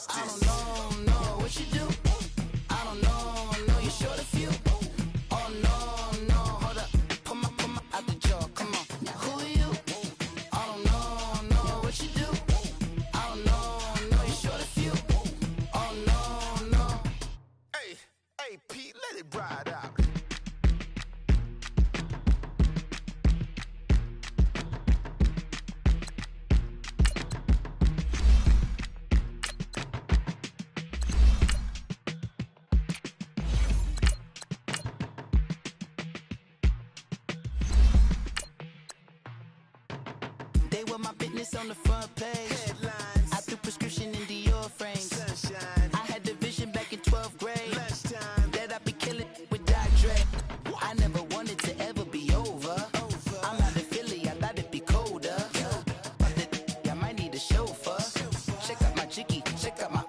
I don't know what you do. I don't know you short a few. Oh no, hold up. Pull my out the jaw, come on. Who are you? I don't know what you do. I don't know you short a few. Oh no. Hey, Pete, let it ride out. They were my business on the front page. Headlines. I threw prescription in Dior frames. Sunshine. I had the vision back in 12th grade. Lunchtime. That I'd be killing with Dr. Dre. I never wanted to ever be over. I'm out of Philly, I thought it'd be colder. I might need a chauffeur. Check out my chicky, check out my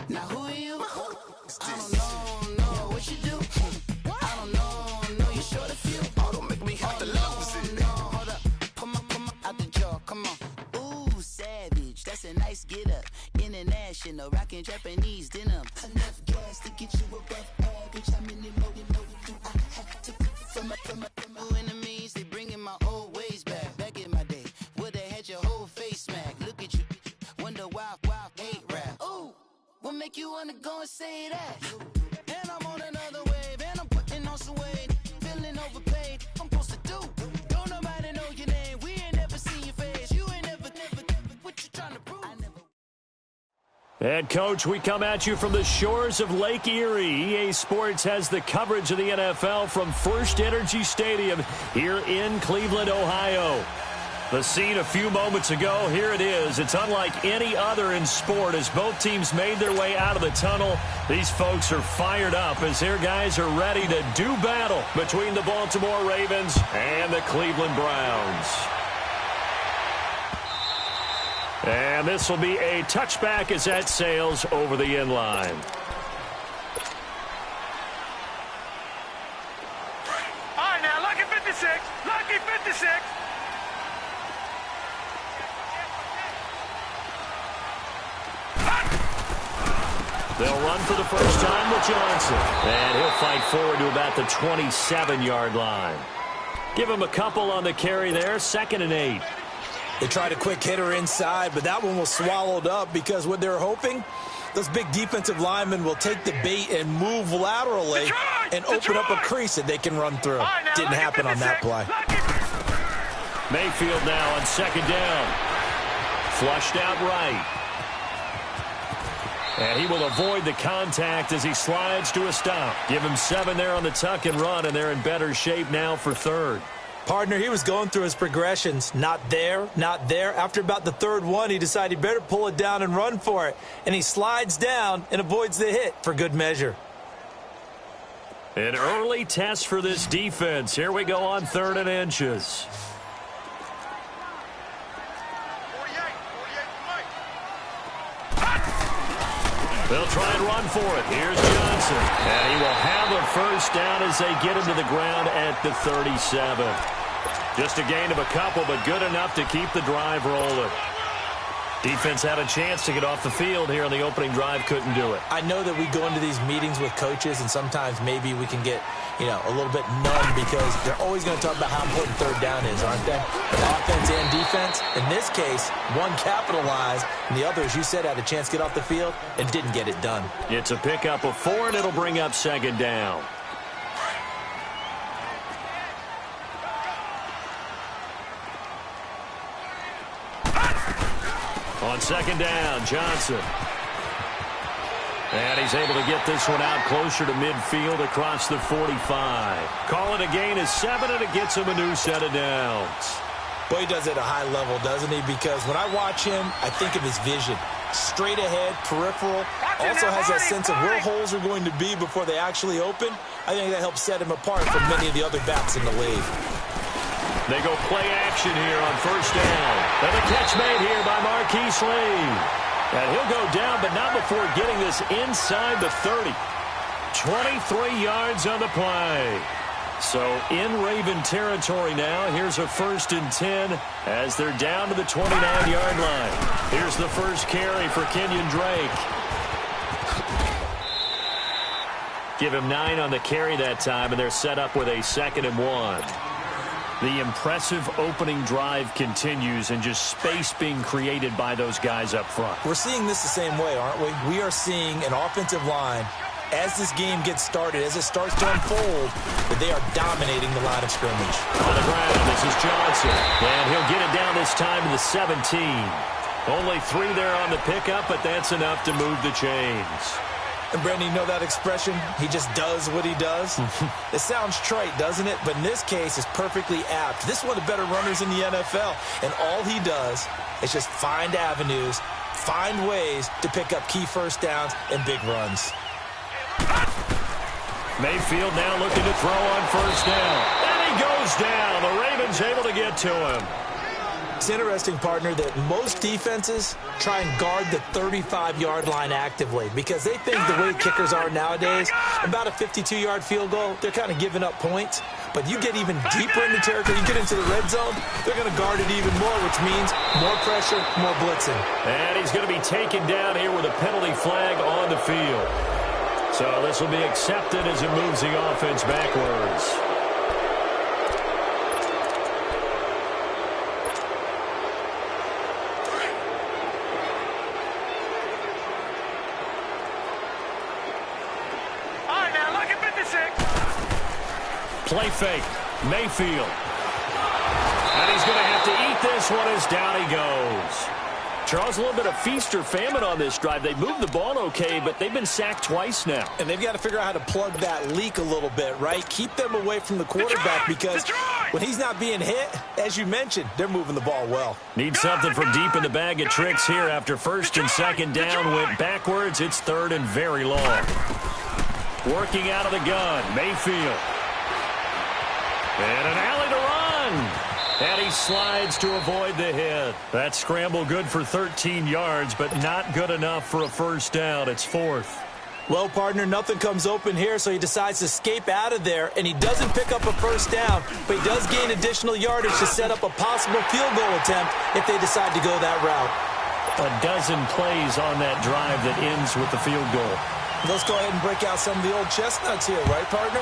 Now who are you? I don't know what you do. I don't know you short a few. Oh, don't make me have to lose it. No, hold up. Pull my out the jaw, come on. Ooh, savage, that's a nice get up. International, rockin' Japanese denim. Enough gas to get you above average. How many more do I have to from my enemies? They bringing my old ways back. Back in my day, would've had your whole face smack. Look at you, wonder why hate rap. Ooh, what make you wanna go and say that? And I'm on another wave, and I'm putting on some weight. Feeling overpaid, I'm supposed to do. Don't nobody know your name, we ain't never seen your face. You ain't never, what you trying to prove? Head coach, we come at you from the shores of Lake Erie. EA Sports has the coverage of the NFL from First Energy Stadium here in Cleveland, Ohio. The scene a few moments ago, here it is. It's unlike any other in sport as both teams made their way out of the tunnel. These folks are fired up as their guys are ready to do battle between the Baltimore Ravens and the Cleveland Browns. And this will be a touchback as that sails over the end line. All right, now, lucky 56. Lucky 56. They'll run for the first time with Johnson. And he'll fight forward to about the 27-yard line. Give him a couple on the carry there. 2nd and 8. They tried a quick hitter inside, but that one was swallowed up because what they're hoping, those big defensive linemen will take the bait and move laterally and open up a crease that they can run through. Didn't happen on that play. Mayfield now on 2nd down. Flushed out right. And he will avoid the contact as he slides to a stop. Give him 7 there on the tuck and run, and they're in better shape now for 3rd. Partner, he was going through his progressions. Not there, not there. After about the 3rd one, he decided he better pull it down and run for it. And he slides down and avoids the hit for good measure. An early test for this defense. Here we go on 3rd and inches. They'll try and run for it. Here's Johnson. And he will have a first down as they get him to the ground at the 37. Just a gain of a couple, but good enough to keep the drive rolling. Defense had a chance to get off the field here on the opening drive, couldn't do it. I know that we go into these meetings with coaches, and sometimes maybe we can get, a little bit numb because they're always going to talk about how important 3rd down is, aren't they? But offense and defense, in this case, one capitalized, and the other, as you said, had a chance to get off the field and didn't get it done. It's a pickup of 4, and it'll bring up 2nd down. On 2nd down, Johnson. And he's able to get this one out closer to midfield across the 45. Call it a gain of 7, and it gets him a new set of downs. Boy, he does it at a high level, doesn't he? Because when I watch him, I think of his vision. Straight ahead, peripheral. Also has that sense of where holes are going to be before they actually open. I think that helps set him apart from many of the other backs in the league. They go play action here on 1st down. And the catch made here by Marquise Lee. And he'll go down, but not before getting this inside the 30. 23 yards on the play. So in Raven territory now. Here's a 1st and 10 as they're down to the 29-yard line. Here's the first carry for Kenyon Drake. Give him 9 on the carry that time, and they're set up with a 2nd and 1. The impressive opening drive continues, and just space being created by those guys up front. We're seeing this the same way, aren't we? We are seeing an offensive line, as this game gets started, as it starts to unfold, that they are dominating the line of scrimmage. On the ground, this is Johnson, and he'll get it down this time to the 17. Only 3 there on the pickup, but that's enough to move the chains. And, Brandon, you know that expression? He just does what he does? It sounds trite, doesn't it? But in this case, it's perfectly apt. This is one of the better runners in the NFL. And all he does is just find avenues, find ways to pick up key first downs and big runs. Mayfield now looking to throw on 1st down. And he goes down. The Ravens able to get to him. It's interesting, partner, that most defenses try and guard the 35-yard line actively because they think the way kickers are nowadays, about a 52-yard field goal, they're kind of giving up points. But you get even deeper in the territory, you get into the red zone, they're going to guard it even more, which means more pressure, more blitzing. And he's going to be taken down here with a penalty flag on the field. So this will be accepted as it moves the offense backwards. Play fake. Mayfield. And he's going to have to eat this one as down he goes. Charles, a little bit of feast or famine on this drive. They moved the ball okay, but they've been sacked twice now. And they've got to figure out how to plug that leak a little bit, right? Keep them away from the quarterback because when he's not being hit, as you mentioned, they're moving the ball well. Need something from deep in the bag of tricks here after 1st and 2nd down went backwards. It's 3rd and very long. Working out of the gun, Mayfield. And an alley to run. And he slides to avoid the hit. That scramble good for 13 yards, but not good enough for a 1st down. It's 4th. Well, partner, nothing comes open here, so he decides to escape out of there, and he doesn't pick up a 1st down, but he does gain additional yardage to set up a possible field goal attempt if they decide to go that route. A dozen plays on that drive that ends with the field goal. Let's go ahead and break out some of the old chestnuts here, right, partner?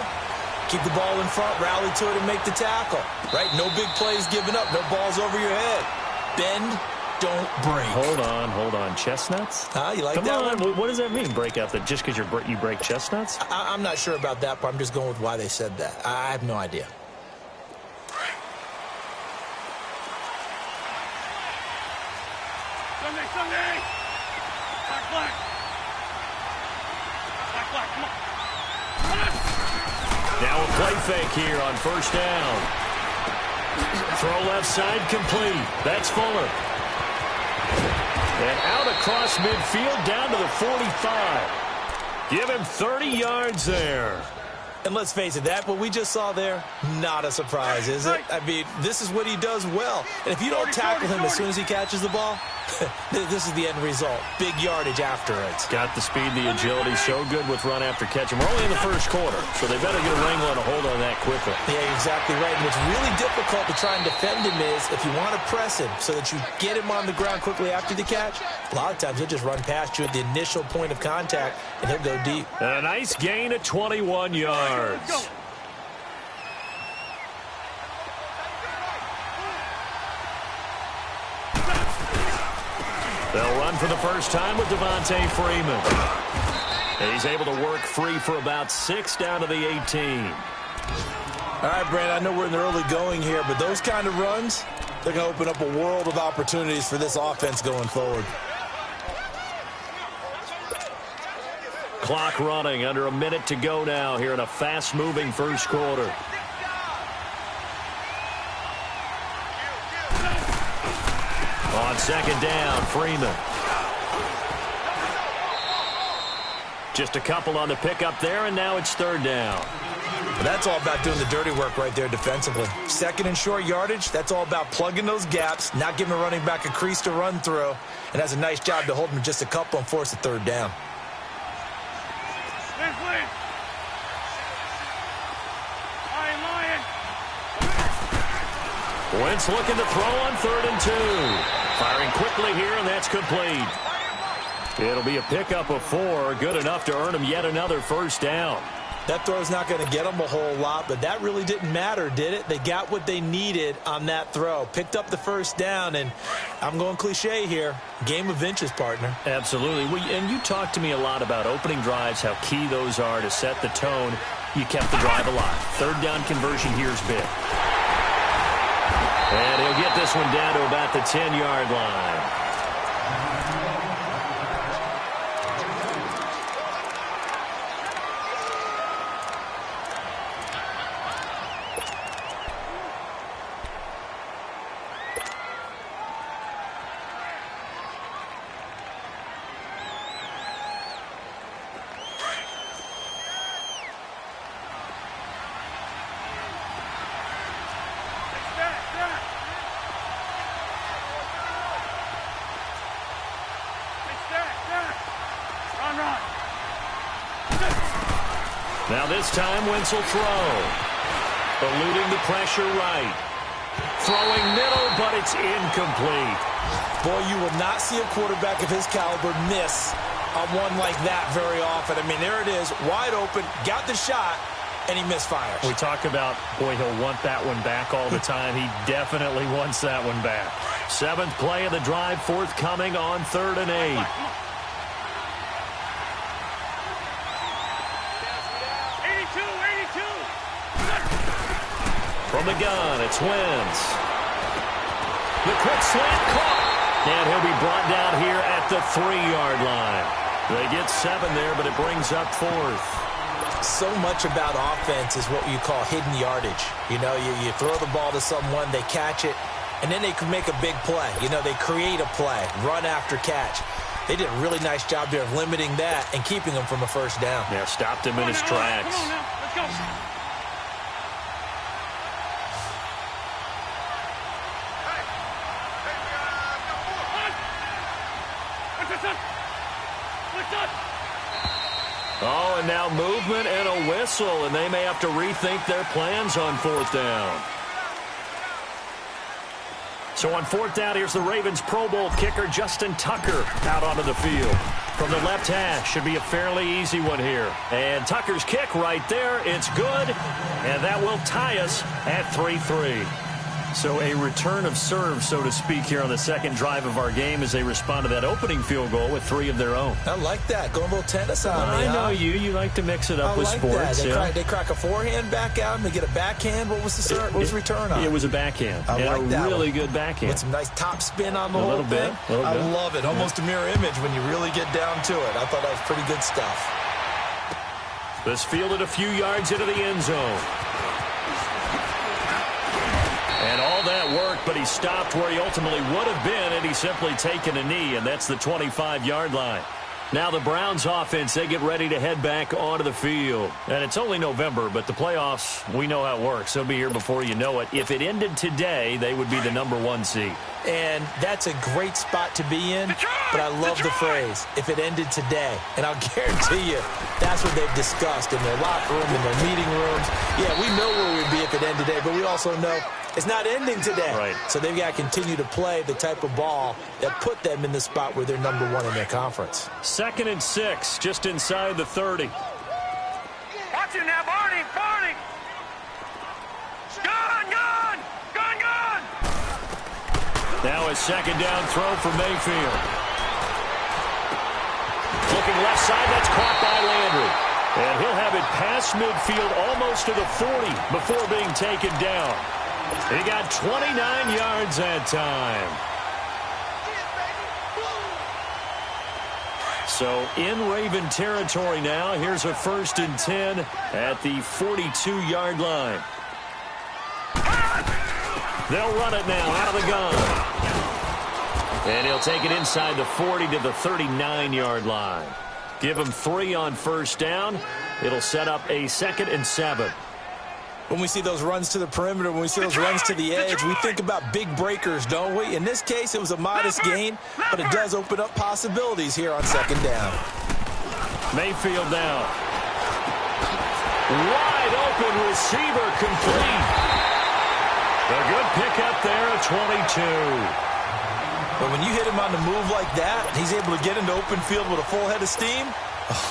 Keep the ball in front, rally to it, and make the tackle. Right? No big plays given up. No balls over your head. Bend, don't break. Hold on. Chestnuts? You like Come that on. one? What does that mean, break out? That just because you break chestnuts? I'm not sure about that part. I'm just going with why they said that. I have no idea. Sunday. Black. Come on. Now a play fake here on 1st down. Throw left side complete. That's Fuller. And out across midfield down to the 45. Give him 30 yards there. And let's face it, that what we just saw there, not a surprise, is it? I mean, this is what he does well. And if you don't tackle him as soon as he catches the ball, this is the end result. Big yardage after it. Got the speed, the agility, so good with run after catch. And we're only in the 1st quarter, so they better get a wrangle and a hold on that quickly. Yeah, exactly right. And what's really difficult to try and defend him is if you want to press him so that you get him on the ground quickly after the catch, a lot of times he'll just run past you at the initial point of contact, and he'll go deep. And a nice gain of 21 yards. They'll run for the first time with Devontae Freeman. And he's able to work free for about 6 down to the 18. All right, Brandon, I know we're in the early going here, but those kind of runs, they're going to open up a world of opportunities for this offense going forward. Clock running, under a minute to go now here in a fast-moving 1st quarter. On 2nd down, Freeman. Just a couple on the pickup there, and now it's 3rd down. That's all about doing the dirty work right there defensively. 2nd and short yardage, that's all about plugging those gaps, not giving a running back a crease to run through, and has a nice job to hold him just a couple and force a 3rd down. Wentz looking to throw on 3rd and 2. Firing quickly here, and that's complete. It'll be a pickup of 4. Good enough to earn him yet another first down. That throw's not going to get them a whole lot, but that really didn't matter, did it? They got what they needed on that throw. Picked up the first down, and I'm going cliche here. Game of inches, partner. Absolutely. And you talked to me a lot about opening drives, how key those are to set the tone. You kept the drive alive. 3rd down conversion here's big. And he'll get this one down to about the 10-yard line. Now this time, Wentz will throw. Eluding the pressure right. Throwing middle, but it's incomplete. Boy, you will not see a quarterback of his caliber miss on one like that very often. I mean, there it is, wide open, got the shot, and he misfires. We talk about, boy, he'll want that one back all the time. He definitely wants that one back. 7th play of the drive, forthcoming on 3rd and 8. From the gun, it's Wentz. The quick slant caught. And he'll be brought down here at the 3-yard line. They get 7 there, but it brings up 4th. So much about offense is what you call hidden yardage. You know, you throw the ball to someone, they catch it, and then they can make a big play. You know, they create a play, run after catch. They did a really nice job there of limiting that and keeping him from a first down. Yeah, stopped him in his tracks. Come on now, let's go. Oh, and now movement and a whistle, and they may have to rethink their plans on 4th down. So on 4th down, here's the Ravens Pro Bowl kicker Justin Tucker out onto the field. From the left hash, should be a fairly easy one here. And Tucker's kick right there, it's good, and that will tie us at 3-3. So a return of serve, so to speak, here on the 2nd drive of our game as they respond to that opening field goal with 3 of their own. I like that. Going a little tennis on me. I know you. You like to mix it up with sports. That. They crack a forehand back out. They get a backhand. What was the serve? What was the return on? It was a backhand. I like that. Really good backhand. With some nice top spin on the whole little thing. bit. I love it. Almost a mirror image when you really get down to it. I thought that was pretty good stuff. This fielded a few yards into the end zone. And all that worked, but he stopped where he ultimately would have been had he simply taken a knee, and that's the 25-yard line. Now the Browns offense, they get ready to head back onto the field. And it's only November, but the playoffs, we know how it works. They'll be here before you know it. If it ended today, they would be the #1 seed. And that's a great spot to be in, but I love the phrase, if it ended today. And I'll guarantee you, that's what they've discussed in their locker room, in their meeting rooms. Yeah, we know where we'd be if it ended today, but we also know it's not ending today. Right. So they've got to continue to play the type of ball that put them in the spot where they're #1 in their conference. 2nd and 6, just inside the 30. Watch it now, Barney, Barney. Gun, gun, gun, gun. Now a 2nd down throw for Mayfield. Looking left side, that's caught by Landry. And he'll have it past midfield almost to the 40 before being taken down. He got 29 yards that time. So in Raven territory now. Here's a 1st and 10 at the 42-yard line. They'll run it now out of the gun. And he'll take it inside the 40 to the 39-yard line. Give him 3 on 1st down. It'll set up a 2nd and 7. When we see those runs to the perimeter, when we see those runs to the edge, we think about big breakers, don't we? In this case, it was a modest gain, but it does open up possibilities here on 2nd down. Mayfield now. Wide open receiver complete. A good pickup there at 22. But when you hit him on the move like that, he's able to get into open field with a full head of steam.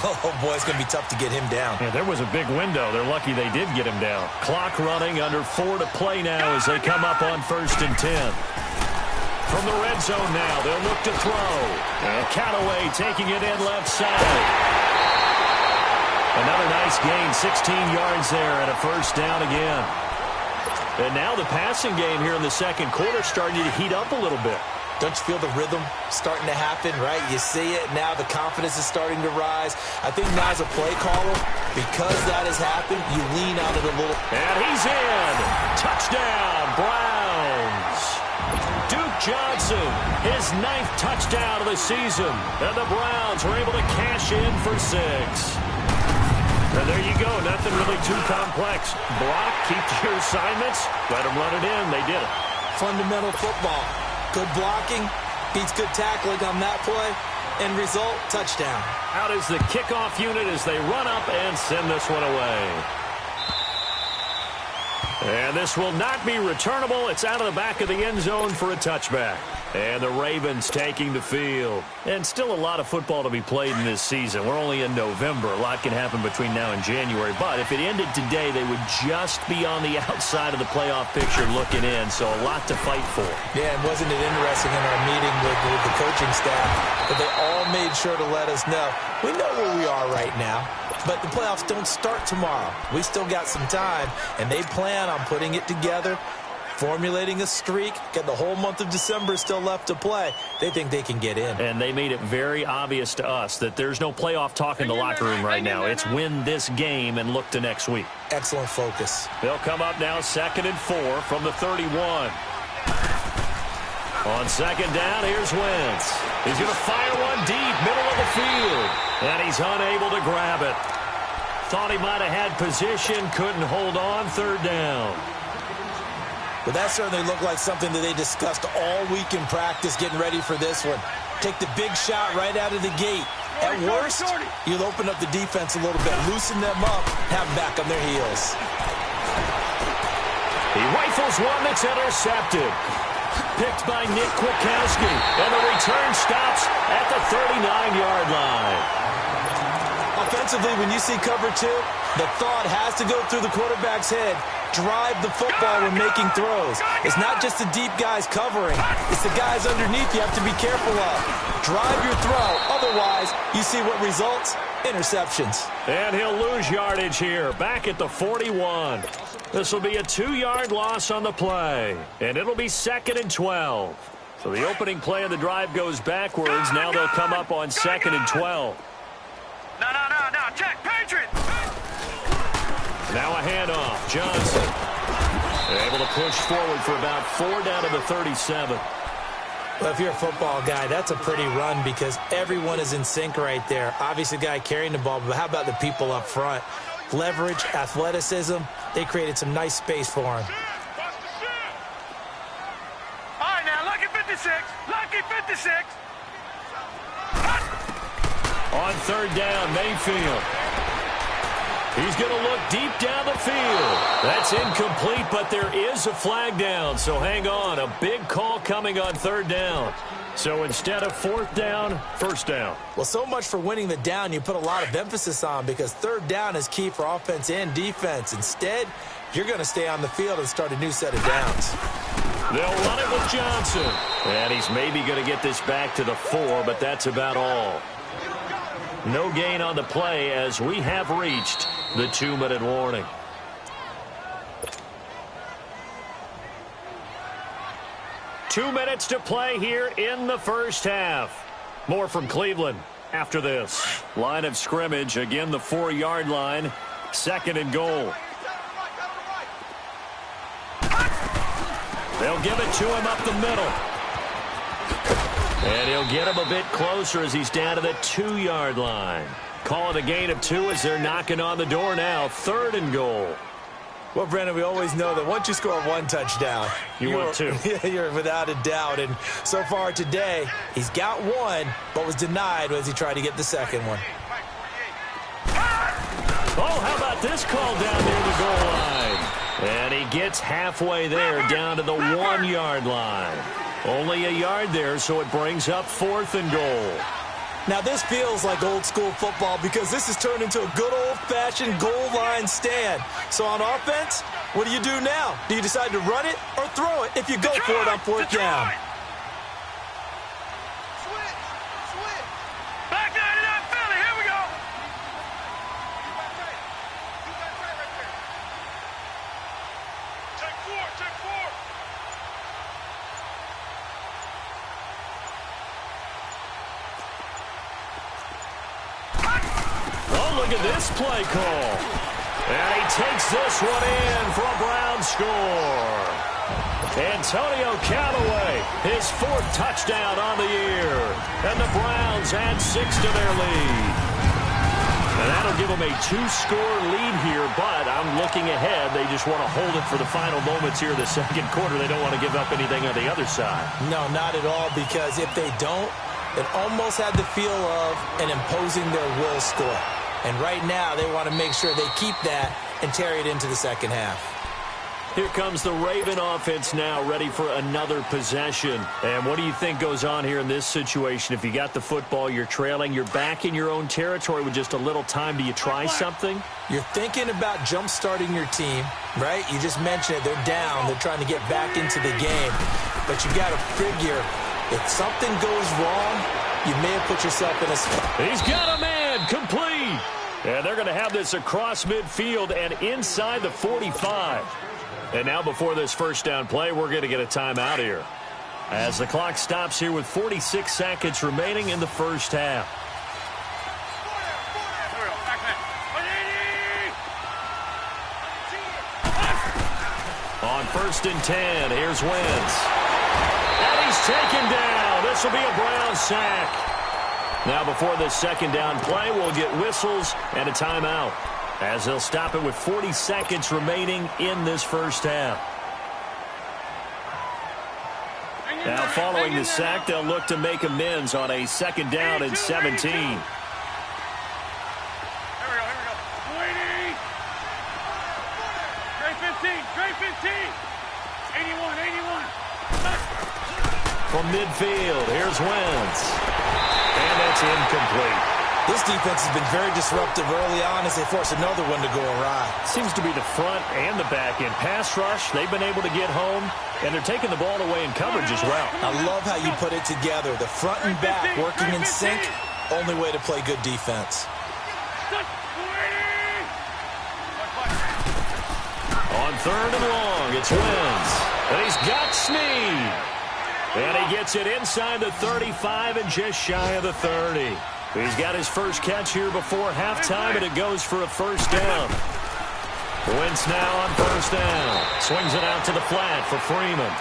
Oh, boy, it's going to be tough to get him down. Yeah, there was a big window. They're lucky they did get him down. Clock running, under 4 to play now as they come up on 1st and 10. From the red zone now, they'll look to throw. And Callaway taking it in left side. Another nice gain, 16 yards there, and a 1st down again. And now the passing game here in the second quarter starting to heat up a little bit. Don't you feel the rhythm starting to happen, right? You see it now. The confidence is starting to rise. I think now as a play caller, because that has happened, you lean on it a little. And he's in. Touchdown, Browns. Duke Johnson, his 9th touchdown of the season. And the Browns were able to cash in for 6. And there you go. Nothing really too complex. Block, keep your assignments, let them run it in. They did it. Fundamental football. Good blocking, beats good tackling on that play. End result, touchdown. Out is the kickoff unit as they run up and send this one away. And this will not be returnable. It's out of the back of the end zone for a touchback. And the Ravens taking the field. And still a lot of football to be played in this season. We're only in November. A lot can happen between now and January. But if it ended today, they would just be on the outside of the playoff picture looking in. So a lot to fight for. Yeah, and wasn't it interesting in our meeting with the coaching staff that they all made sure to let us know. We know where we are right now. But the playoffs don't start tomorrow. We still got some time, and they plan on putting it together, formulating a streak, get the whole month of December still left to play. They think they can get in. And they made it very obvious to us that there's no playoff talk in the locker room right now. It's win this game and look to next week. Excellent focus. They'll come up now 2nd and 4 from the 31. On 2nd down, here's Wentz. He's going to fire one deep, middle of the field. And he's unable to grab it. Thought he might have had position, couldn't hold on, 3rd down. Well, that certainly looked like something that they discussed all week in practice getting ready for this one. Take the big shot right out of the gate. At worst, you'll open up the defense a little bit, loosen them up, have them back on their heels. He rifles one that's intercepted. Picked by Nick Kwiatkowski. And the return stops at the 39-yard line. Offensively, when you see cover 2, the thought has to go through the quarterback's head. Drive the football when making throws. It's not just the deep guys covering. It's the guys underneath you have to be careful of. Drive your throw. Otherwise, you see what results? Interceptions. And he'll lose yardage here. Back at the 41. This will be a 2-yard loss on the play. And it'll be 2nd and 12. So the opening play of the drive goes backwards. Now they'll come up on 2nd and 12. No. Check, Patriots. Now a handoff. Johnson able to push forward for about 4 down to the 37. Well, if you're a football guy, that's a pretty run because everyone is in sync right there. Obviously, the guy carrying the ball, but how about the people up front? Leverage, athleticism, they created some nice space for him. All right, now, lucky 56. Lucky 56. On 3rd down, Mayfield. He's going to look deep down the field. That's incomplete, but there is a flag down, so hang on. A big call coming on 3rd down. So instead of 4th down, 1st down. Well, so much for winning the down you put a lot of emphasis on because 3rd down is key for offense and defense. Instead, you're going to stay on the field and start a new set of downs. They'll run it with Johnson. And he's maybe going to get this back to the 4, but that's about all. No gain on the play as we have reached the 2-minute warning. Two minutes to play here in the first half. More from Cleveland after this. Line of scrimmage, again the 4-yard line. 2nd and goal. They'll give it to him up the middle. And he'll get him a bit closer as he's down to the 2-yard line. Call it a gain of 2 as they're knocking on the door now. 3rd and goal. Well, Brandon, we always know that once you score 1 touchdown, you want 2. You're without a doubt. And so far today, he's got 1, but was denied as he tried to get the 2nd one. Oh, how about this call down near the goal line? And he gets halfway there down to the 1-yard line. Only a yard there, so it brings up 4th and goal. Now, this feels like old-school football because this has turned into a good old-fashioned goal line stand. So on offense, what do you do now? Do you decide to run it or throw it if you go for it on 4th down? Back out of that Philly. Here we go. Take 4. Take 4. Oh, look at this play call. And he takes this one in for a Brown score. Antonio Callaway, his 4th touchdown on the year. And the Browns add 6 to their lead. And that'll give them a 2-score lead here, but I'm looking ahead. They just want to hold it for the final moments here in the second quarter. They don't want to give up anything on the other side. No, not at all, because if they don't, it almost had the feel of an imposing their will score. And right now, they want to make sure they keep that and carry it into the second half. Here comes the Raven offense now, ready for another possession. And what do you think goes on here in this situation? If you got the football, you're trailing, you're back in your own territory with just a little time. Do you try something? You're thinking about jump-starting your team, right? You just mentioned it. They're down. They're trying to get back into the game. But you got to figure, if something goes wrong, you may have put yourself in a spot. He's got a man, complete. And they're going to have this across midfield and inside the 45. And now before this first down play, we're going to get a timeout here, as the clock stops here with 46 seconds remaining in the first half. On 1st and 10, here's Wentz. And he's taken down. This will be a Brown sack. Now before this second down play, we'll get whistles and a timeout, as they'll stop it with 40 seconds remaining in this first half. Now following the sack, they'll look to make amends on a 2nd down and 17. Here we go. 20. Trey 15. Trey 15. 81. From midfield, here's Wentz. And that's incomplete. This defense has been very disruptive early on as they force another one to go awry. Seems to be the front and the back end. Pass rush, they've been able to get home, and they're taking the ball away in coverage as well. I love how you put it together. The front and back working in sync, only way to play good defense. On 3rd and long, it's Wentz. And he's got Snead. And he gets it inside the 35 and just shy of the 30. He's got his first catch here before halftime, and it goes for a first down. Wentz now on 1st down. Swings it out to the flat for Freeman.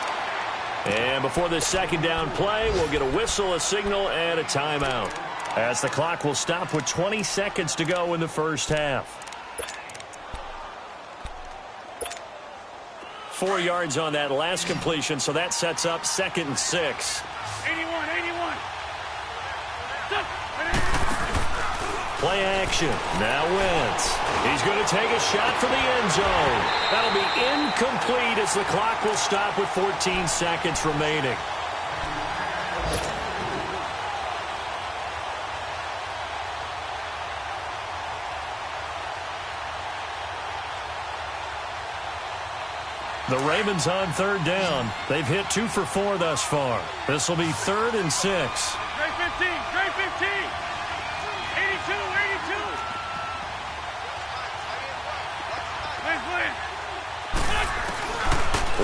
And before this second down play, we'll get a whistle, a signal, and a timeout, as the clock will stop with 20 seconds to go in the first half. 4 yards on that last completion, so that sets up 2nd and 6. 81. Play action. Now Wentz. He's going to take a shot for the end zone. That'll be incomplete as the clock will stop with 14 seconds remaining. The Ravens on 3rd down. They've hit 2 for 4 thus far. This will be 3rd and 6. Trey 15. 82.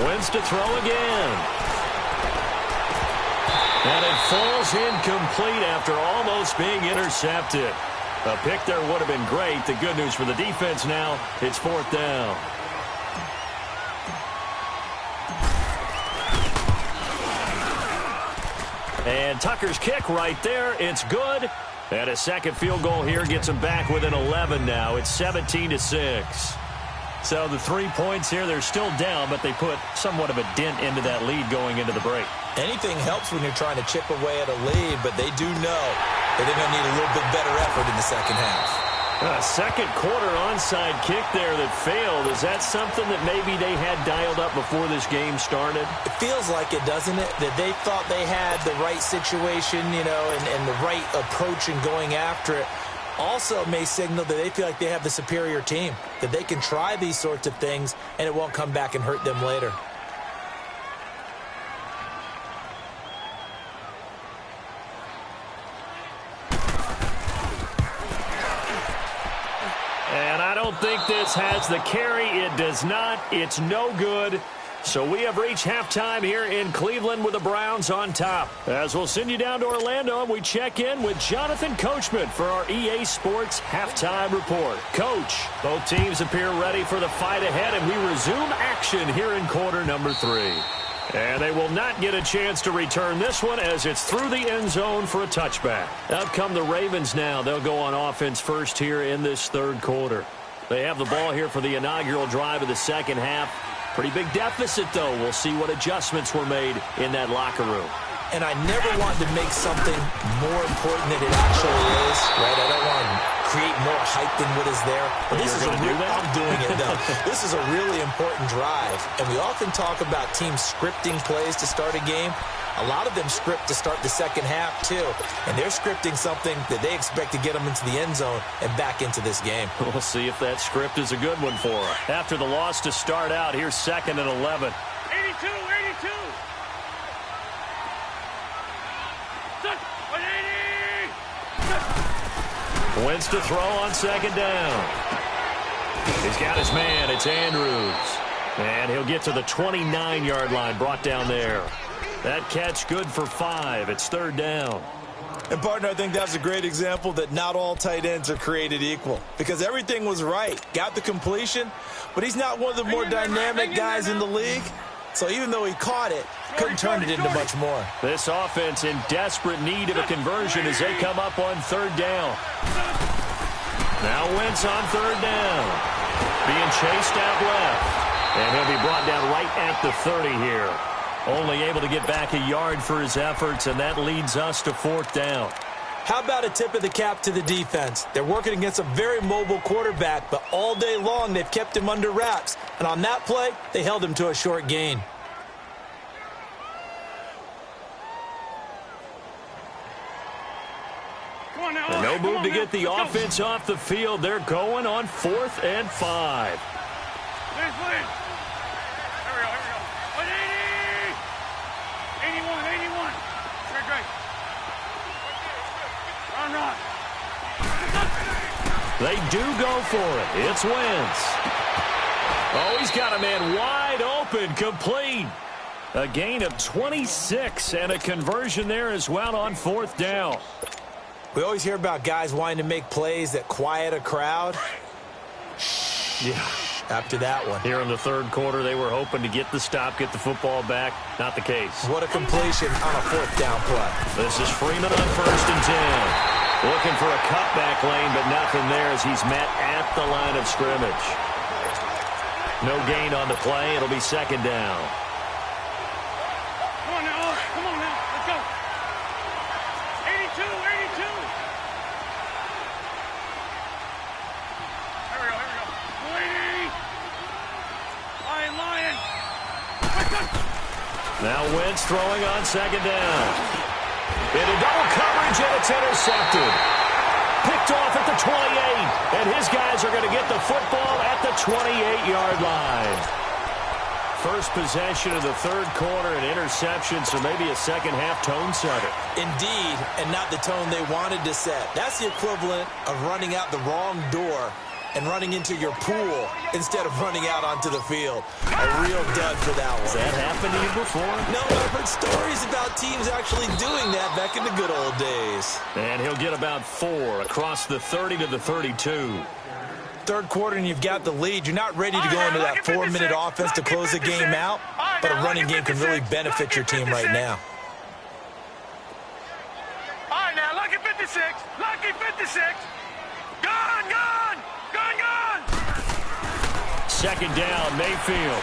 Wentz to throw again. And it falls incomplete after almost being intercepted. A pick there would have been great. The good news for the defense now, it's 4th down. And Tucker's kick right there. It's good. And a second field goal here gets them back within 11 now. It's 17-6. So the 3 points here, they're still down, but they put somewhat of a dent into that lead going into the break. Anything helps when you're trying to chip away at a lead, but they do know that they're going to need a little bit better effort in the second half. A second quarter onside kick there that failed. Is that something that maybe they had dialed up before this game started? It feels like it, doesn't it? That they thought they had the right situation, and the right approach in going after it. Also may signal that they feel like they have the superior team, that they can try these sorts of things and it won't come back and hurt them later. And I don't think this has the carry. It does not. It's no good. So we have reached halftime here in Cleveland with the Browns on top. As we'll send you down to Orlando, and we check in with Jonathan Coachman for our EA Sports Halftime Report. Coach, both teams appear ready for the fight ahead, and we resume action here in quarter number 3. And they will not get a chance to return this one as it's through the end zone for a touchback. Out come the Ravens now. They'll go on offense first here in this third quarter. They have the ball here for the inaugural drive of the second half. Pretty big deficit, though. We'll see what adjustments were made in that locker room. And I never want to make something more important than it actually is, right? I don't want to create more hype than what is there. But this is I'm doing it, though. This is a really important drive. And we often talk about teams scripting plays to start a game. A lot of them script to start the second half, too. And they're scripting something that they expect to get them into the end zone and back into this game. We'll see if that script is a good one for them. After the loss to start out, here's 2nd and 11. 82, 82. Wentz to throw on second down. He's got his man. It's Andrews. And he'll get to the 29-yard line, brought down there. That catch good for 5. It's 3rd down. And, partner, I think that's a great example that not all tight ends are created equal. Because everything was right. Got the completion, but he's not one of the more dynamic guys in the league. So even though he caught it, couldn't turn it into much more. This offense in desperate need of a conversion as they come up on 3rd down. Now Wentz on 3rd down. Being chased out left. And he'll be brought down right at the 30 here. Only able to get back a yard for his efforts, and that leads us to 4th down. How about a tip of the cap to the defense? They're working against a very mobile quarterback, but all day long they've kept him under wraps. And on that play, they held him to a short gain. And no move to get the offense off the field. They're going on 4th and 5. Here we go. 81. Great. Run. They do go for it. It's Wentz. Oh, he's got a man wide open, complete. A gain of 26 and a conversion there as well on 4th down. We always hear about guys wanting to make plays that quiet a crowd. Yeah. After that one. Here in the 3rd quarter, they were hoping to get the stop, get the football back. Not the case. What a completion on a 4th down play. This is Freeman on 1st and 10. Looking for a cutback lane, but nothing there as he's met at the line of scrimmage. No gain on the play. It'll be 2nd down. Come on now. Let's go. 82. Here we go. Lion. Now Wentz throwing on 2nd down. Into double coverage, and it's intercepted. Picked off at the 28, and his guys are going to get the football at the 28-yard line. First possession of the 3rd quarter, an interception, so maybe a second-half tone setter. Indeed, and not the tone they wanted to set. That's the equivalent of running out the wrong door and running into your pool instead of running out onto the field. A real dud for that one. Has that happened to you before? No, I've heard stories about teams actually doing that back in the good old days. And he'll get about 4 across the 30 to the 32. 3rd quarter and you've got the lead. You're not ready to go into that 4-minute offense to close the game out, but a running game can really benefit your team right now. All right, now, lucky 56. Lucky 56. Gone. 2nd down, Mayfield.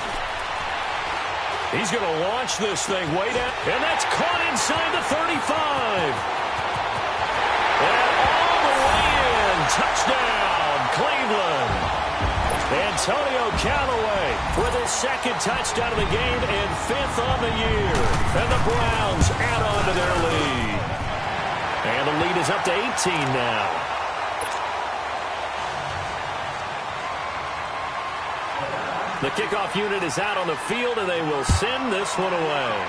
He's going to launch this thing way down, and that's caught inside the 35. And all the way in. Touchdown. Antonio Callaway with his second touchdown of the game and 5th on the year. And the Browns add on to their lead. And the lead is up to 18 now. The kickoff unit is out on the field, and they will send this one away.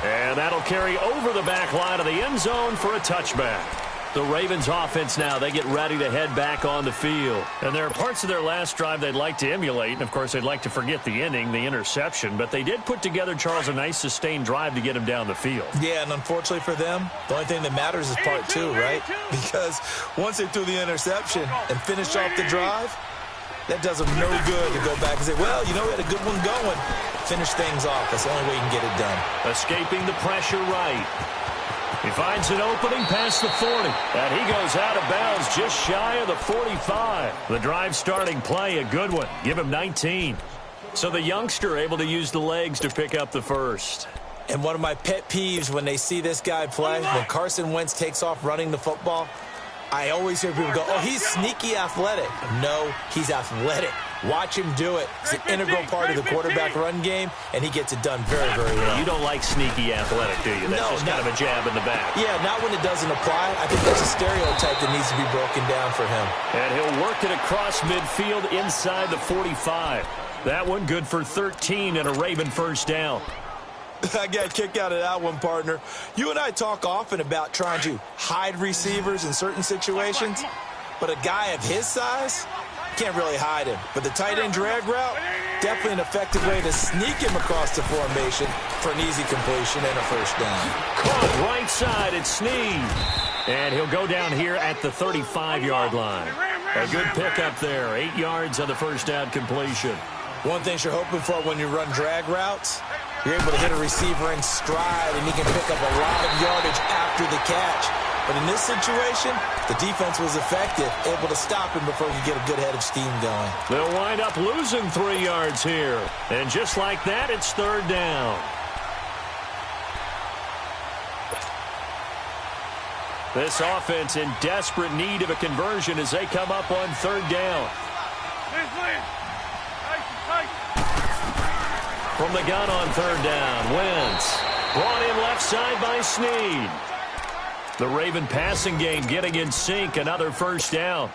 And that'll carry over the back line of the end zone for a touchback. The Ravens offense now, they get ready to head back on the field. And there are parts of their last drive they'd like to emulate. And, of course, they'd like to forget the inning, the interception. But they did put together, Charles, a nice sustained drive to get him down the field. Yeah, and unfortunately for them, the only thing that matters is part 2, right? Because once they threw the interception and finished off the drive, that does them no good to go back and say, well, you know, we had a good one going. Finish things off. That's the only way you can get it done. Escaping the pressure right. He finds an opening past the 40. And he goes out of bounds just shy of the 45. The drive starting play, a good one. Give him 19. So the youngster able to use the legs to pick up the first. And one of my pet peeves when they see this guy play, when Carson Wentz takes off running the football, I always hear people go, oh, he's sneaky athletic. No, he's athletic. Watch him do it. It's an integral part of the quarterback run game, and he gets it done very, very well. You don't like sneaky athletic, do you? That's just kind of a jab in the back. Yeah, not when it doesn't apply. I think that's a stereotype that needs to be broken down for him. And he'll work it across midfield inside the 45. That one good for 13 and a Raven first down. I got a kick out of that one, partner. You and I talk often about trying to hide receivers in certain situations, but a guy of his size can't really hide him. But the tight end drag route, definitely an effective way to sneak him across the formation for an easy completion and a first down. Caught right side, it's Snead. And he'll go down here at the 35-yard line. A good pickup there, 8 yards on the first down completion. One thing you're hoping for when you run drag routes, you're able to hit a receiver in stride, and he can pick up a lot of yardage after the catch. But in this situation, the defense was effective, able to stop him before he could get a good head of steam going. They'll wind up losing 3 yards here. And just like that, it's third down. This offense in desperate need of a conversion as they come up on third down. From the gun on third down, Wentz brought in left side by Snead. The Raven passing game getting in sync, another first down.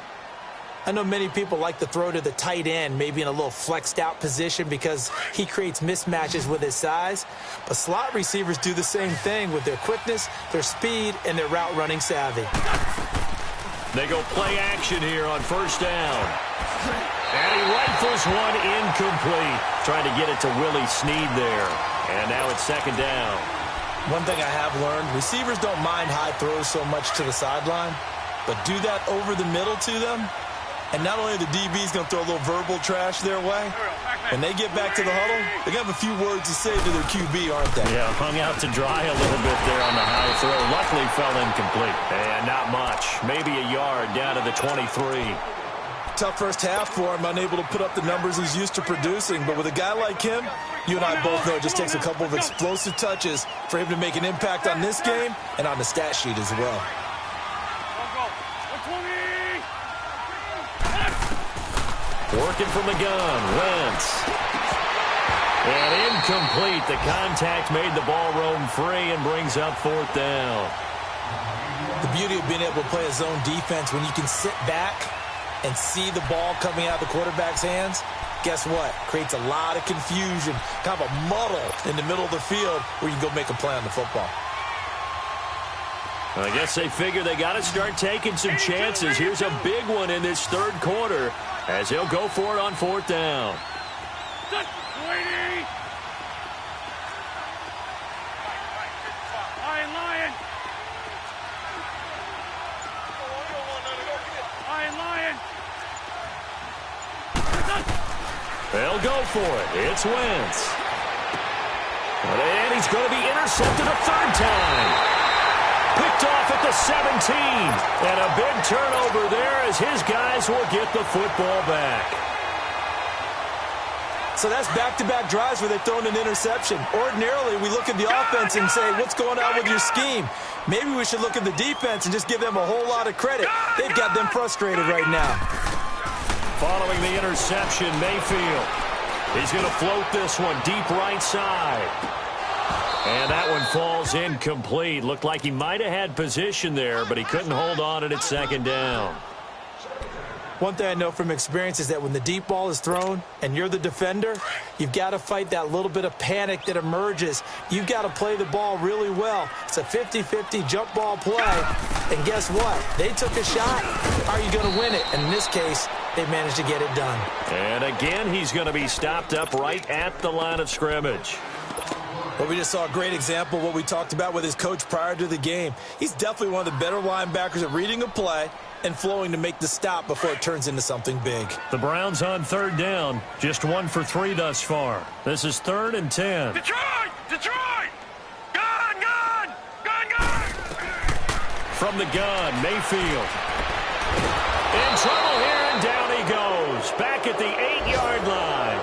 I know many people like to throw to the tight end, maybe in a little flexed out position because he creates mismatches with his size. But slot receivers do the same thing with their quickness, their speed, and their route running savvy. They go play action here on first down. And he rifles one incomplete. Trying to get it to Willie Snead there. And now it's second down. One thing I have learned, receivers don't mind high throws so much to the sideline, but do that over the middle to them, and not only are the DBs going to throw a little verbal trash their way, when they get back to the huddle, they're going to have a few words to say to their QB, aren't they? Yeah, hung out to dry a little bit there on the high throw. Luckily fell incomplete. And not much. Maybe a yard down to the 23. Tough first half for him, unable to put up the numbers he's used to producing. But with a guy like him, you and I both know it just takes a couple of explosive touches for him to make an impact on this game and on the stat sheet as well. Working from the gun, Wentz. And incomplete. The contact made the ball roam free and brings up fourth down. The beauty of being able to play a zone defense when you can sit back and see the ball coming out of the quarterback's hands, guess what? Creates a lot of confusion, kind of a muddle in the middle of the field where you can go make a play on the football. I guess they figure they got to start taking some chances. Here's a big one in this third quarter as he'll go for it on fourth down. They'll go for it. It's Wentz. And he's going to be intercepted a third time. Picked off at the 17. And a big turnover there as his guys will get the football back. So that's back-to-back drives where they've thrown an interception. Ordinarily, we look at the offense and say, what's going on with your scheme? Maybe we should look at the defense and just give them a whole lot of credit. They've got them frustrated right now. Following the interception, Mayfield. He's going to float this one deep right side. And that one falls incomplete. Looked like he might have had position there, but he couldn't hold on at second down. One thing I know from experience is that when the deep ball is thrown and you're the defender, you've got to fight that little bit of panic that emerges. You've got to play the ball really well. It's a 50-50 jump ball play. And guess what? They took a shot. Are you going to win it? And in this case, they managed to get it done. And again, he's going to be stopped up right at the line of scrimmage. Well, we just saw a great example of what we talked about with his coach prior to the game. He's definitely one of the better linebackers at reading a play and flowing to make the stop before it turns into something big. The Browns on third down, just 1 for 3 thus far. This is 3rd and 10. Detroit! Detroit! Gun! Gun! Gun! Gun! From the gun, Mayfield. In trouble here, and down he goes. Back at the 8-yard line.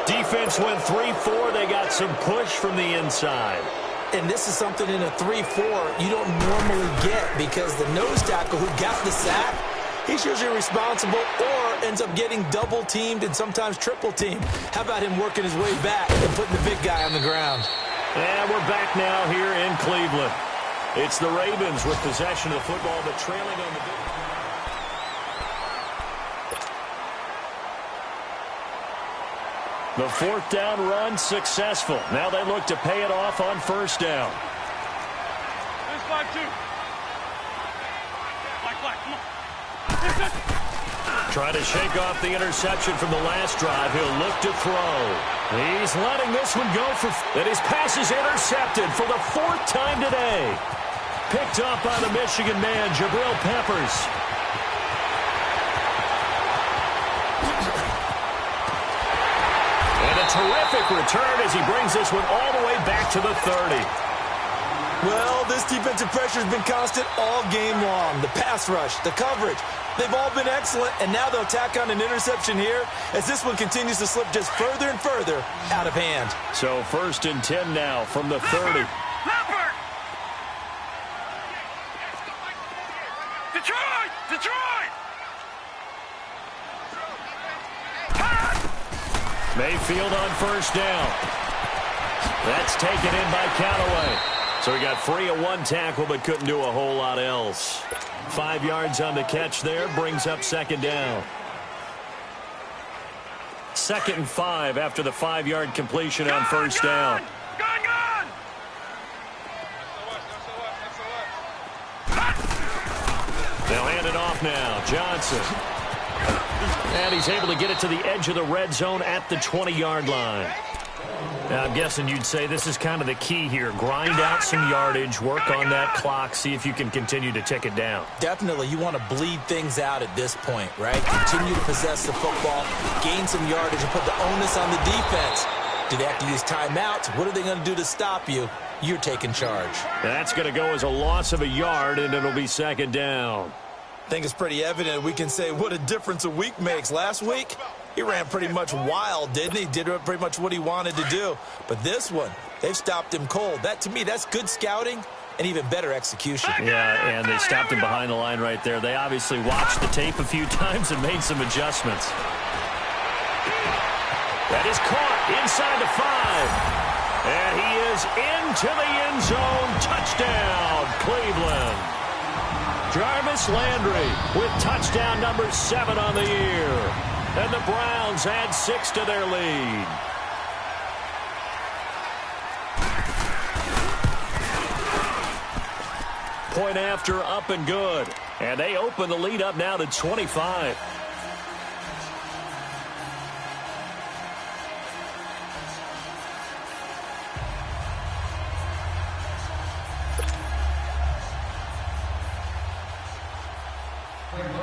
Defense went 3-4. They got some push from the inside. And this is something in a 3-4 you don't normally get because the nose tackle who got the sack, he's usually responsible or ends up getting double-teamed and sometimes triple-teamed. How about him working his way back and putting the big guy on the ground? And we're back now here in Cleveland. It's the Ravens with possession of the football, but trailing on the big. The 4th down run successful. Now they look to pay it off on 1st down. There's 5-2. Black, come on. Try to shake off the interception from the last drive. He'll look to throw. He's letting this one go for... And his pass is intercepted for the 4th time today. Picked up by the Michigan man, Jabril Peppers. And a terrific return as he brings this one all the way back to the 30. Well, this defensive pressure has been constant all game long. The pass rush, the coverage, they've all been excellent, and now they'll tack on an interception here as this one continues to slip just further and further out of hand. So 1st and 10 now from the 30. Leopard! Detroit! Detroit! Mayfield on 1st down. That's taken in by Callaway. So he got free of 1 tackle but couldn't do a whole lot else. 5 yards on the catch there, brings up 2nd down. 2nd and 5 after the 5-yard completion on 1st down. Gun! They'll hand it off now. Johnson. And he's able to get it to the edge of the red zone at the 20-yard line. Now, I'm guessing you'd say this is kind of the key here. Grind out some yardage, work on that clock, see if you can continue to tick it down. Definitely, you want to bleed things out at this point, right? Continue to possess the football, gain some yardage, and put the onus on the defense. Do they have to use timeouts? What are they going to do to stop you? You're taking charge. That's going to go as a loss of a yard, and it'll be 2nd down. I think it's pretty evident we can say what a difference a week makes. Last week, he ran pretty much wild, didn't he? Did pretty much what he wanted to do. But this one, they've stopped him cold. That, to me, that's good scouting and even better execution. Yeah, and they stopped him behind the line right there. They obviously watched the tape a few times and made some adjustments. That is caught inside the 5. And he is into the end zone. Touchdown, Cleveland. Jarvis Landry with touchdown number 7 on the year. And the Browns add 6 to their lead. Point after, up and good. And they open the lead up now to 25.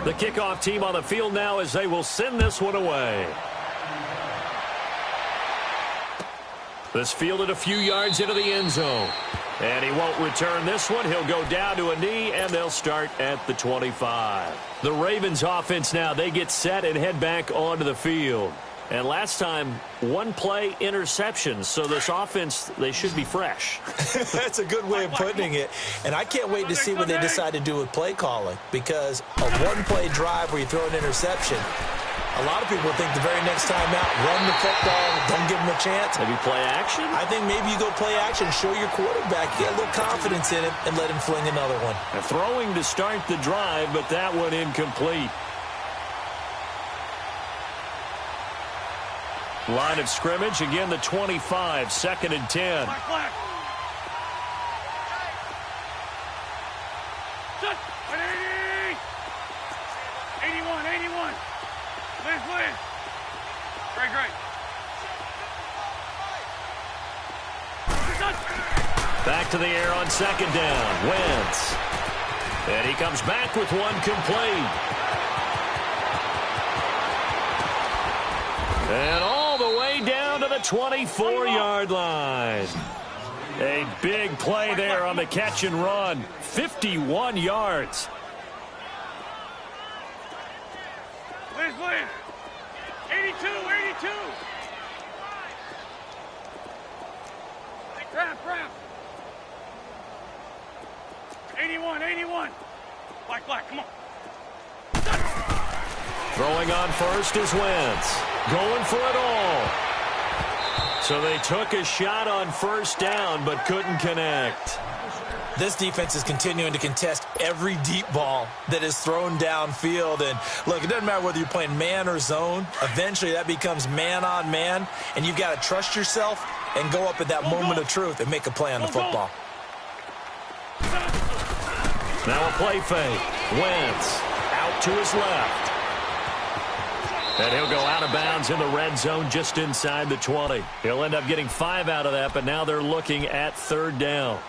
The kickoff team on the field now as they will send this one away. This fielded a few yards into the end zone. And he won't return this one. He'll go down to a knee, and they'll start at the 25. The Ravens offense now, they get set and head back onto the field. And last time, one play interception. So this offense, they should be fresh. That's a good way of putting it. And I can't wait to see what they decide to do with play calling, because a one-play drive where you throw an interception, a lot of people think the very next time out, run the football, don't give them a chance. Maybe play action? I think maybe you go play action, show your quarterback, get a little confidence in him, and let him fling another one. Throwing to start the drive, but that one incomplete. Line of scrimmage, again the 25, 2nd and 10. Black, black. 81, 81. Liz. Great. Back to the air on 2nd down. Wentz. And he comes back with one complete. And all the way down to the 24-yard line. A big play there on the catch and run. 51 yards. Liz. 82. Wrap. 81. Black, come on. Throwing on first is Wentz. Going for it all. So they took a shot on 1st down, but couldn't connect. This defense is continuing to contest every deep ball that is thrown downfield. And, look, it doesn't matter whether you're playing man or zone. Eventually that becomes man on man, and you've got to trust yourself and go up at that moment of truth and make a play on the football. Now a play fake. Wentz out to his left. And he'll go out of bounds in the red zone just inside the 20. He'll end up getting 5 out of that, but now they're looking at 3rd down.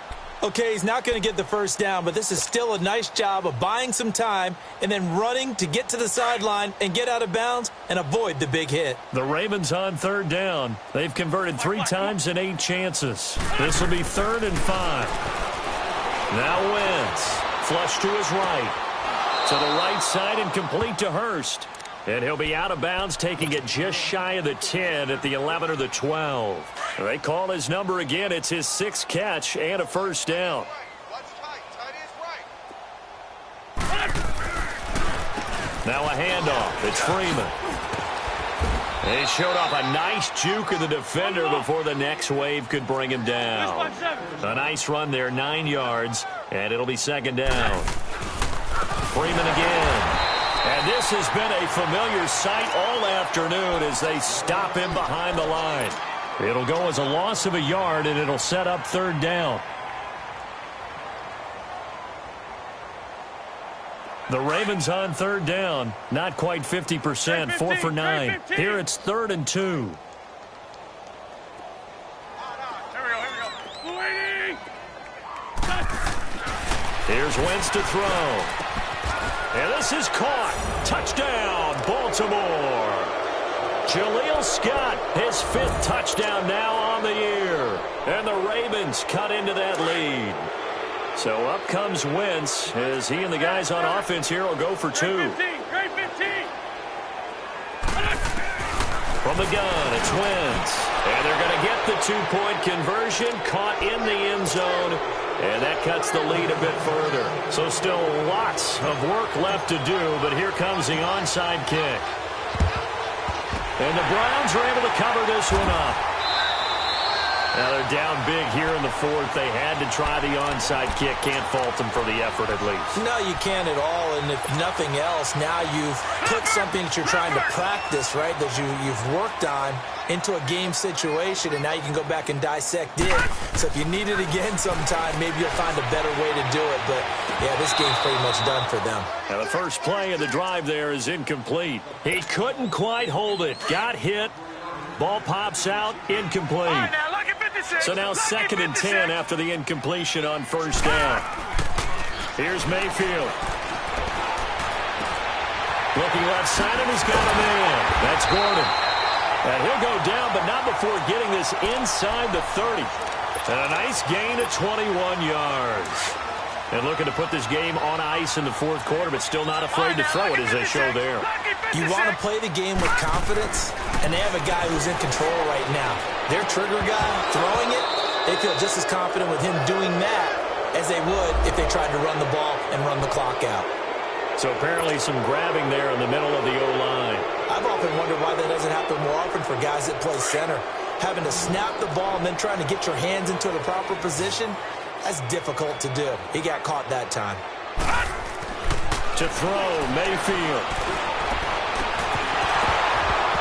Okay, he's not going to get the 1st down, but this is still a nice job of buying some time and then running to get to the sideline and get out of bounds and avoid the big hit. The Ravens on 3rd down. They've converted 3 times in 8 chances. This will be 3rd and 5. Now Wentz. Flush to his right. To the right side and complete to Hurst. And he'll be out of bounds, taking it just shy of the 10 at the 11 or the 12. They call his number again. It's his 6th catch and a 1st down. Now a handoff. It's Freeman. And he showed off a nice juke of the defender before the next wave could bring him down. A nice run there, 9 yards, and it'll be 2nd down. Freeman again. And this has been a familiar sight all afternoon as they stop him behind the line. It'll go as a loss of a yard, and it'll set up 3rd down. The Ravens on 3rd down. Not quite 50%, 4 for 9. Here it's 3rd and 2. Here we go. Waiting. Here's Wentz to throw. And this is caught. Touchdown, Baltimore. Jaleel Scott, his 5th touchdown now on the year. And the Ravens cut into that lead. So up comes Wentz as he and the guys on offense here will go for 2. Great 15. From the gun, it's Wentz. And they're going to get the 2-point conversion, caught in the end zone. And that cuts the lead a bit further. So still lots of work left to do, but here comes the onside kick. And the Browns are able to cover this one up. Now they're down big here in the 4th. They had to try the onside kick. Can't fault them for the effort at least. No, you can't at all. And if nothing else, now you've put something that you're trying to practice, right, that you've worked on into a game situation, and now you can go back and dissect it. So if you need it again sometime, maybe you'll find a better way to do it. But, yeah, this game's pretty much done for them. Now the first play of the drive there is incomplete. He couldn't quite hold it. Got hit. Ball pops out. Incomplete. So now 2nd and 10 after the incompletion on 1st down. Here's Mayfield. Looking left side, and he's got a man. That's Gordon. And he'll go down, but not before getting this inside the 30. And a nice gain of 21 yards. And looking to put this game on ice in the 4th quarter, but still not afraid to throw it as they show there. You want to play the game with confidence? and they have a guy who's in control right now. Their trigger guy, throwing it, they feel just as confident with him doing that as they would if they tried to run the ball and run the clock out. So apparently some grabbing there in the middle of the O-line. I've often wondered why that doesn't happen more often for guys that play center. Having to snap the ball and then trying to get your hands into the proper position, that's difficult to do. He got caught that time. To throw, Mayfield.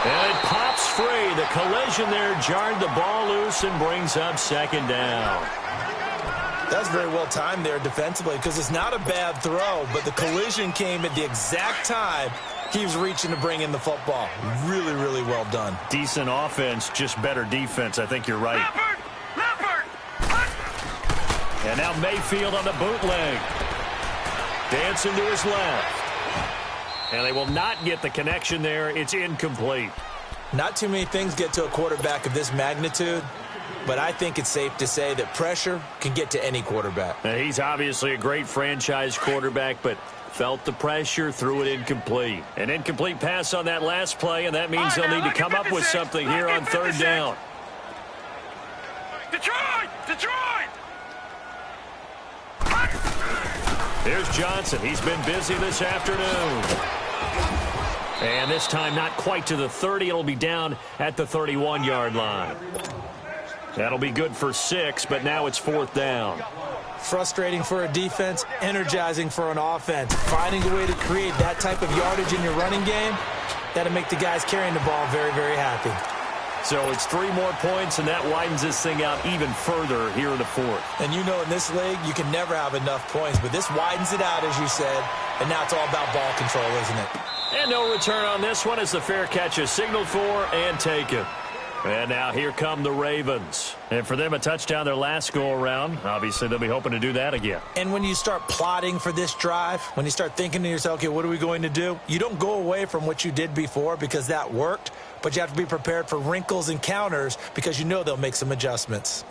And it pops free. The collision there jarred the ball loose and brings up second down. That's very well timed there defensively because it's not a bad throw, but the collision came at the exact time he was reaching to bring in the football. Really, really well done. Decent offense, just better defense. I think you're right. Leopard! And now Mayfield on the bootleg. Dancing to his left. And they will not get the connection there. It's incomplete. Not too many things get to a quarterback of this magnitude, but I think it's safe to say that pressure can get to any quarterback. Now, he's obviously a great franchise quarterback, but felt the pressure, threw it incomplete. An incomplete pass on that last play, and that means they'll need to come up with something here on third down. Detroit! Detroit! Here's Johnson. He's been busy this afternoon. And this time not quite to the 30. It'll be down at the 31-yard line. That'll be good for 6, but now it's fourth down. Frustrating for a defense, energizing for an offense. Finding a way to create that type of yardage in your running game, that'll make the guys carrying the ball very, very happy. So it's 3 more points, and that widens this thing out even further here in the fourth. And you know in this league, you can never have enough points, but this widens it out, as you said, and now it's all about ball control, isn't it? And no return on this one as the fair catch is signaled for and taken. And now here come the Ravens. And for them, a touchdown their last go-around. Obviously, they'll be hoping to do that again. And when you start plotting for this drive, when you start thinking to yourself, okay, what are we going to do? You don't go away from what you did before because that worked, but you have to be prepared for wrinkles and counters because you know they'll make some adjustments.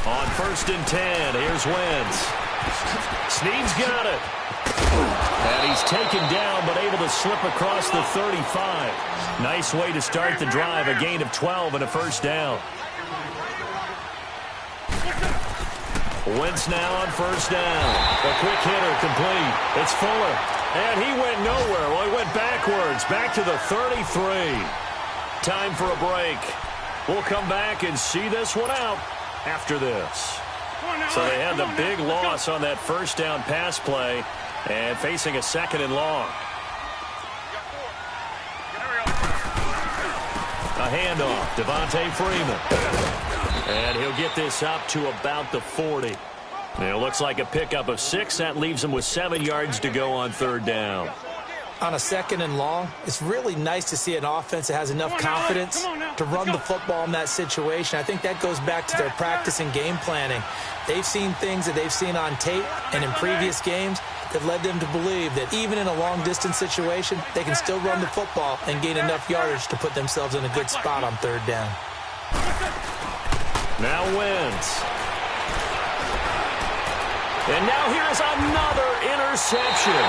On 1st and 10, here's Wentz. Snead's got it. And he's taken down, but able to slip across the 35. Nice way to start the drive, a gain of 12 and a first down. Wentz now on first down. A quick hitter complete. It's Fuller. And he went nowhere. Well, he went backwards, back to the 33. Time for a break. We'll come back and see this one out after this. So they had the big loss on that first down pass play and facing a 2nd and long. A handoff, Devontae Freeman. And he'll get this up to about the 40. And it looks like a pickup of 6. That leaves him with 7 yards to go on third down. On a 2nd and long, it's really nice to see an offense that has enough confidence to run the football in that situation. I think that goes back to their practice and game planning. They've seen things that they've seen on tape and in previous games that led them to believe that even in a long-distance situation, they can still run the football and gain enough yardage to put themselves in a good spot on third down. Now Wentz. And now here's another interception.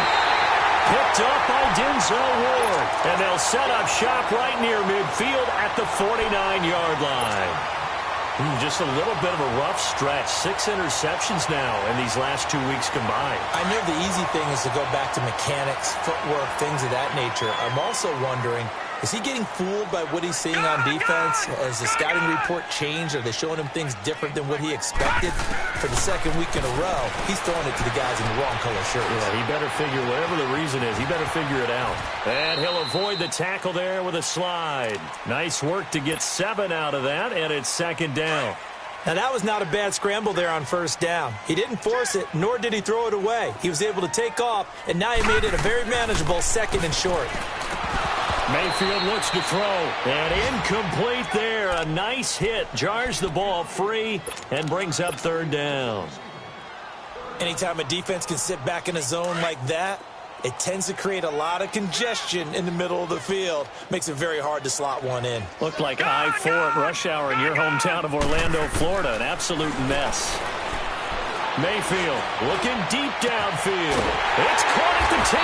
Picked up by Denzel Ward. And they'll set up shop right near midfield at the 49-yard line. Just a little bit of a rough stretch. 6 interceptions now in these last 2 weeks combined. I know the easy thing is to go back to mechanics, footwork, things of that nature. I'm also wondering, is he getting fooled by what he's seeing on defense? Has the scouting report changed? Are they showing him things different than what he expected? For the 2nd week in a row, he's throwing it to the guys in the wrong color shirts. Yeah, he better figure, whatever the reason is, he better figure it out. And he'll avoid the tackle there with a slide. Nice work to get 7 out of that, and it's 2nd down. Now, that was not a bad scramble there on first down. He didn't force it, nor did he throw it away. He was able to take off, and now he made it a very manageable 2nd and short. Mayfield looks to throw, and incomplete there. A nice hit, jars the ball free, and brings up third down. Anytime a defense can sit back in a zone like that, it tends to create a lot of congestion in the middle of the field. Makes it very hard to slot one in. Looked like I-4 at rush hour in your hometown of Orlando, Florida. An absolute mess. Mayfield looking deep downfield. It's caught at the 10.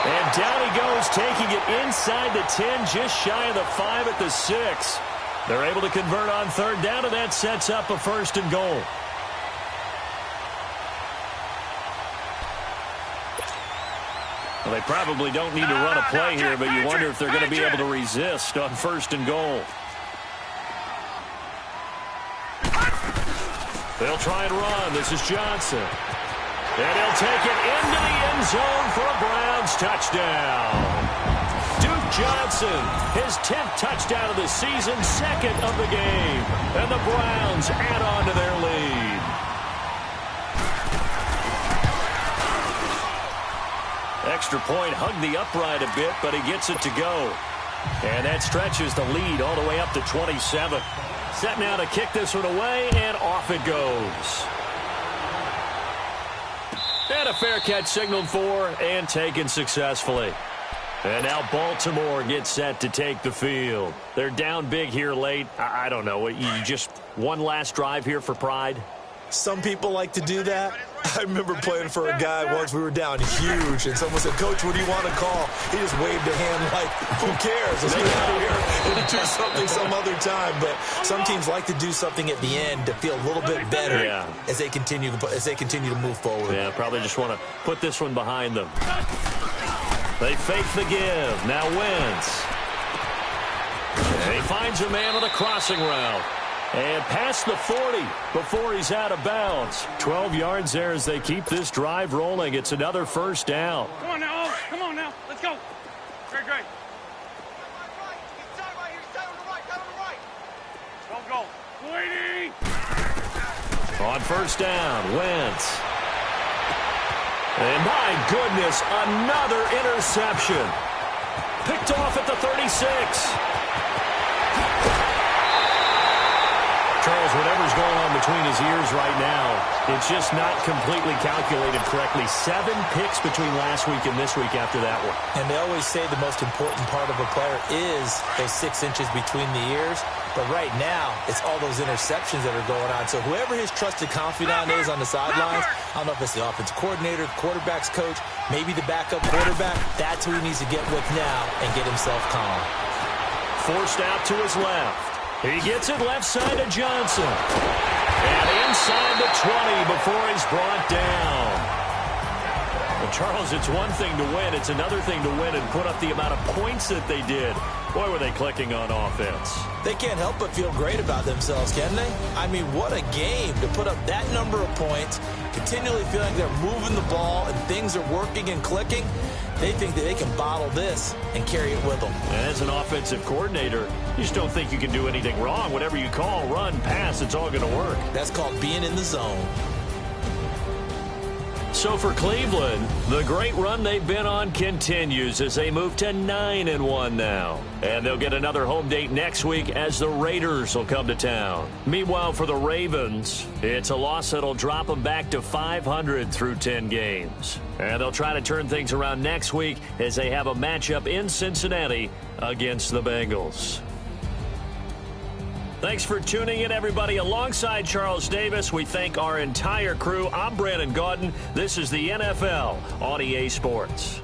And down he goes, taking it inside the 10, just shy of the 5 at the 6. They're able to convert on third down, and that sets up a first and goal. Well, they probably don't need to run a play here, but you wonder if they're going to be able to resist on first and goal. They'll try and run. This is Johnson. And he'll take it into the end zone for a Browns touchdown. Duke Johnson, his 10th touchdown of the season, second of the game. And the Browns add on to their lead. Extra point hugged the upright a bit, but he gets it to go. And that stretches the lead all the way up to 27. Set now to kick this one away, and off it goes. And a fair catch signaled for and taken successfully. And now Baltimore gets set to take the field. They're down big here late. I don't know. You just one last drive here for pride? Some people like to do that. I remember playing for a guy once. We were down huge, and someone said, "Coach, what do you want to call?" He just waved a hand like, who cares? Let's get out of here and do something some other time. But some teams like to do something at the end to feel a little bit better as they continue to move forward. Yeah, probably just want to put this one behind them. They fake the give. Now Wentz. And he finds a man on a crossing route. And past the 40 before he's out of bounds. 12 yards there as they keep this drive rolling. It's another first down. Come on now. Come on now. Let's go. Great. Don't go. Waiting. On first down, Wentz. And my goodness, another interception. Picked off at the 36. Charles, whatever's going on between his ears right now, it's just not completely calculated correctly. 7 picks between last week and this week after that one. And they always say the most important part of a player is those 6 inches between the ears. But right now, it's all those interceptions that are going on. So whoever his trusted confidant is on the sidelines, I don't know if it's the offensive coordinator, the quarterback's coach, maybe the backup quarterback, that's who he needs to get with now and get himself calm. Forced out to his left. He gets it left side of Johnson. And inside the 20 before he's brought down. Well, Charles, it's one thing to win. It's another thing to win and put up the amount of points that they did. Boy, were they clicking on offense. They can't help but feel great about themselves, can they? I mean, what a game to put up that number of points, continually feeling they're moving the ball and things are working and clicking. They think that they can bottle this and carry it with them. And as an offensive coordinator, you just don't think you can do anything wrong. Whatever you call, run, pass, it's all going to work. That's called being in the zone. So for Cleveland, the great run they've been on continues as they move to 9-1 now. And they'll get another home date next week as the Raiders will come to town. Meanwhile, for the Ravens, it's a loss that'll drop them back to 500 through 10 games. And they'll try to turn things around next week as they have a matchup in Cincinnati against the Bengals. Thanks for tuning in, everybody. Alongside Charles Davis, we thank our entire crew. I'm Brandon Gaudin. This is the NFL on EA Sports.